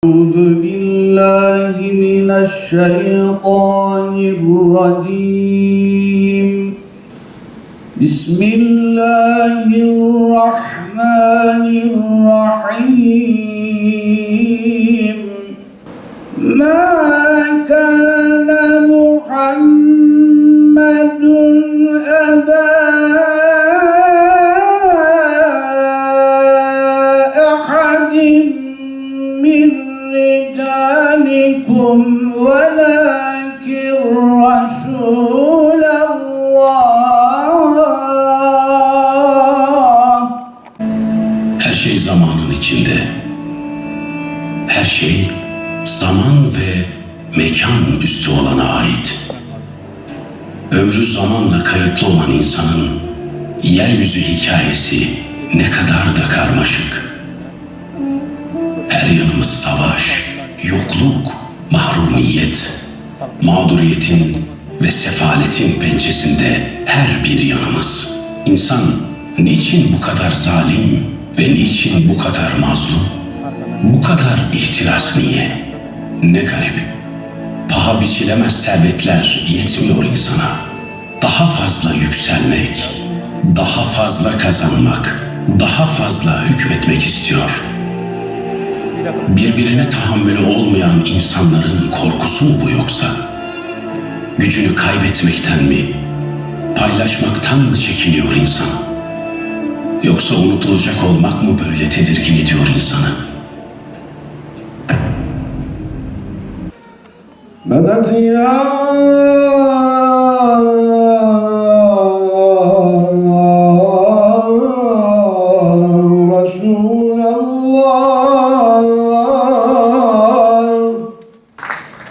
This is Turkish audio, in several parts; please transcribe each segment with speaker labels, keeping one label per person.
Speaker 1: أعوذ بالله من الشيطان الرجيم بسم الله الرحمن الرحيم ما كان محمد أبا أحد من رجالكم ولكن رسول الله.
Speaker 2: Her şey zamanın içinde. Her şey zaman ve mekan üstü olana ait. Ömrü zamanla kayıtlı olan insanın yeryüzü hikayesi ne kadar da karmaşık. Her yanımız savaş, yokluk, mahrumiyet, mağduriyetin ve sefaletin pençesinde her bir yanımız. İnsan niçin bu kadar zalim ve niçin bu kadar mazlum? Bu kadar ihtiras niye? Ne garip. Paha biçilemez servetler yetmiyor insana. Daha fazla yükselmek, daha fazla kazanmak, daha fazla hükmetmek istiyor. Birbirine tahammülü olmayan insanların korkusu mu bu yoksa? Gücünü kaybetmekten mi, paylaşmaktan mı çekiniyor insan? Yoksa unutulacak olmak mı böyle tedirgin ediyor insanı?
Speaker 1: مدد يا رسول الله.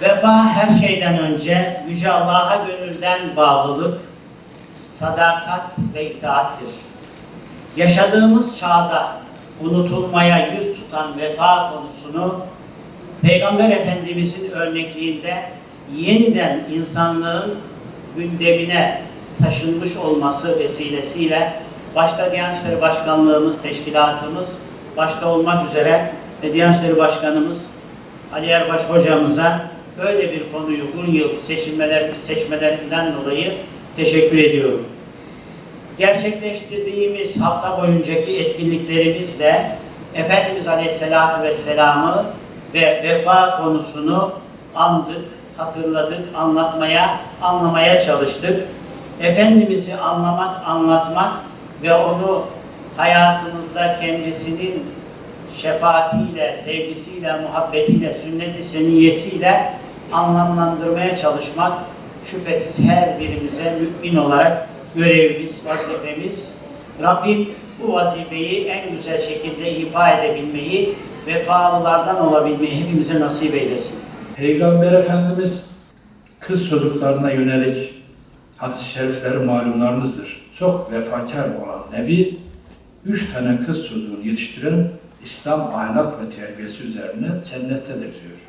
Speaker 3: Vefa her şeyden önce Yüce Allah'a gönülden bağlılık, sadakat ve itaattir. Yaşadığımız çağda unutulmaya yüz tutan vefa konusunu Peygamber Efendimizin örnekliğinde yeniden insanlığın gündemine taşınmış olması vesilesiyle başta Diyanet İşleri Başkanlığımız, teşkilatımız başta olmak üzere ve Diyanet İşleri Başkanımız Ali Erbaş hocamıza böyle bir konuyu bu yıl seçmelerinden dolayı teşekkür ediyorum. Gerçekleştirdiğimiz hafta boyuncaki etkinliklerimizle Efendimiz Aleyhisselatü Vesselam'ı ve vefa konusunu andık, hatırladık, anlamaya çalıştık. Efendimiz'i anlamak, anlatmak ve onu hayatımızda kendisinin şefaatiyle, sevgisiyle, muhabbetiyle, sünnet-i seniyyesiyle anlamlandırmaya çalışmak şüphesiz her birimize mümin olarak görevimiz, vazifemiz. Rabbim bu vazifeyi en güzel şekilde ifa edebilmeyi, vefalılardan olabilmeyi hepimize nasip eylesin.
Speaker 4: Peygamber Efendimiz kız çocuklarına yönelik hadis-i şerifleri malumlarınızdır. Çok vefakar olan Nebi, 3 tane kız çocuğunu yetiştiren İslam ahlak ve terbiyesi üzerine cennettedir diyor.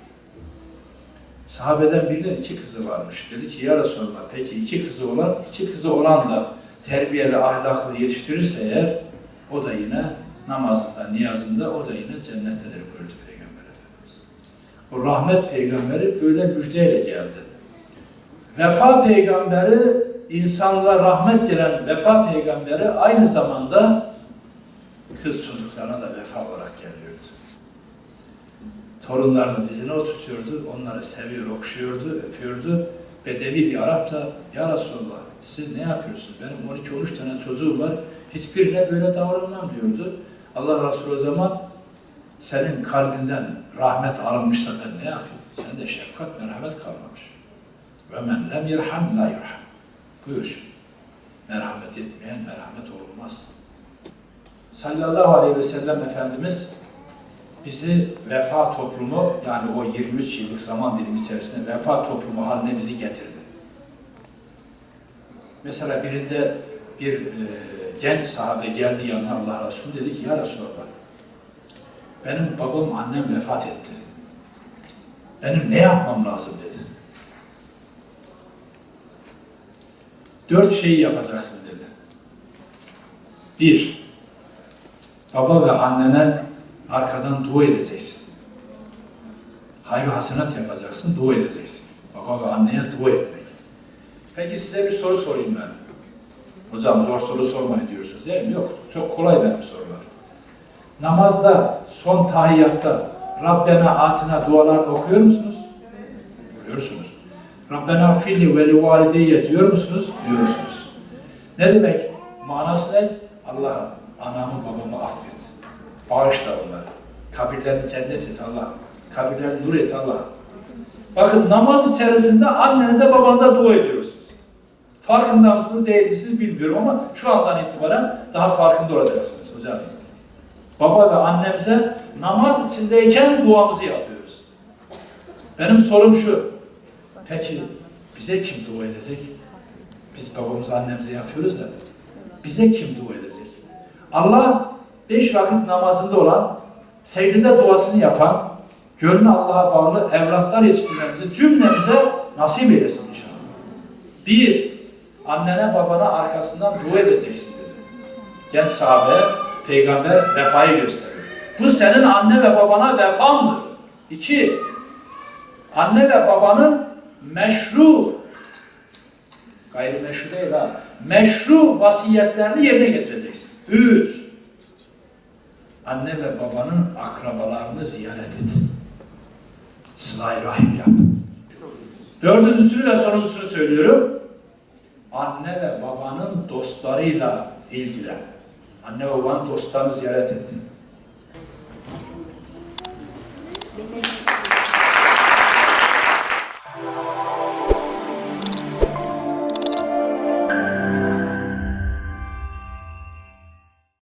Speaker 4: Sahabeden birinin 2 kızı varmış. Dedi ki ya Resulallah, peki 2 kızı olan da terbiyeli, ahlaklı yetiştirirse eğer, o da yine namazında, niyazında o da yine cennettedir buyurdu Peygamber Efendimiz. O rahmet peygamberi böyle müjdeyle geldi. Vefa peygamberi, insanlara rahmet gelen vefa peygamberi aynı zamanda kız çocuklarına da vefa olarak geliyordu. Torunlarını dizine oturtuyordu, onları seviyor, okşuyordu, öpüyordu. Bedevi bir Arap da, ya Resulallah siz ne yapıyorsunuz? Benim 12-13 tane çocuğum var, hiçbirine böyle davranmam diyordu. Allah Resulü o zaman senin kalbinden rahmet alınmışsa ben ne yapayım? Sende şefkat, merhamet kalmamış. Ve men lem yerham la yerham. Buyur. Merhamet etmeyen merhamet olunmaz. Sallallahu aleyhi ve sellem Efendimiz bizi vefa toplumu, yani o 23 yıllık zaman dilimi içerisinde vefa toplumu haline bizi getirdi. Mesela birinde bir genç sahabe geldi yanına Allah Resulü, dedi ki ya Resulallah, benim babam annem vefat etti. Benim ne yapmam lazım dedi. 4 şeyi yapacaksın dedi. 1. Baba ve annene arkadan dua edeceksin. hayır hasenat yapacaksın, dua edeceksin. Baba ve anneye dua etmek. Peki size bir soru sorayım ben. Hocam zor soru sormayın diyorsunuz değil mi? Yok, çok kolay benim sorular. Namazda, son tahiyyatta Rabbena atina dualarını okuyor musunuz? Okuyorsunuz. Rabbena filli ve li valideyye diyor musunuz? Diyorsunuz. Ne demek? Manası ne? Allah'ım anamı babamı affet. Bağışla onları. Kabirlerini cennet et Allah. Kabirlerini nur et Allah. Bakın namaz içerisinde annenize babanıza dua ediyorsunuz. Farkında mısınız değil misiniz bilmiyorum ama şu andan itibaren daha farkında olacaksınız hocam. Baba ve annemize namaz içindeyken duamızı yapıyoruz. Benim sorum şu. Peki bize kim dua edecek? Biz babamıza annemize yapıyoruz da bize kim dua edecek? Allah 5 vakit namazında olan, secdede duasını yapan, gönlü Allah'a bağlı evlatlar yetiştirmemizi cümlemize nasip eylesin inşallah. 1. Annene babana arkasından dua edeceksin dedi. Genç sahabe, peygamber vefayı gösteriyor. Bu senin anne ve babana vefandır. 2. Anne ve babanın meşru, gayrimeşru değil ha, meşru vasiyetlerini yerine getireceksin. 3. Anne ve babanın akrabalarını ziyaret et. Sıla-i rahim yap. 4.'sünü ve sonuncusunu söylüyorum. Anne ve babanın dostlarıyla ilgilen. Anne ve babanın dostlarını ziyaret et.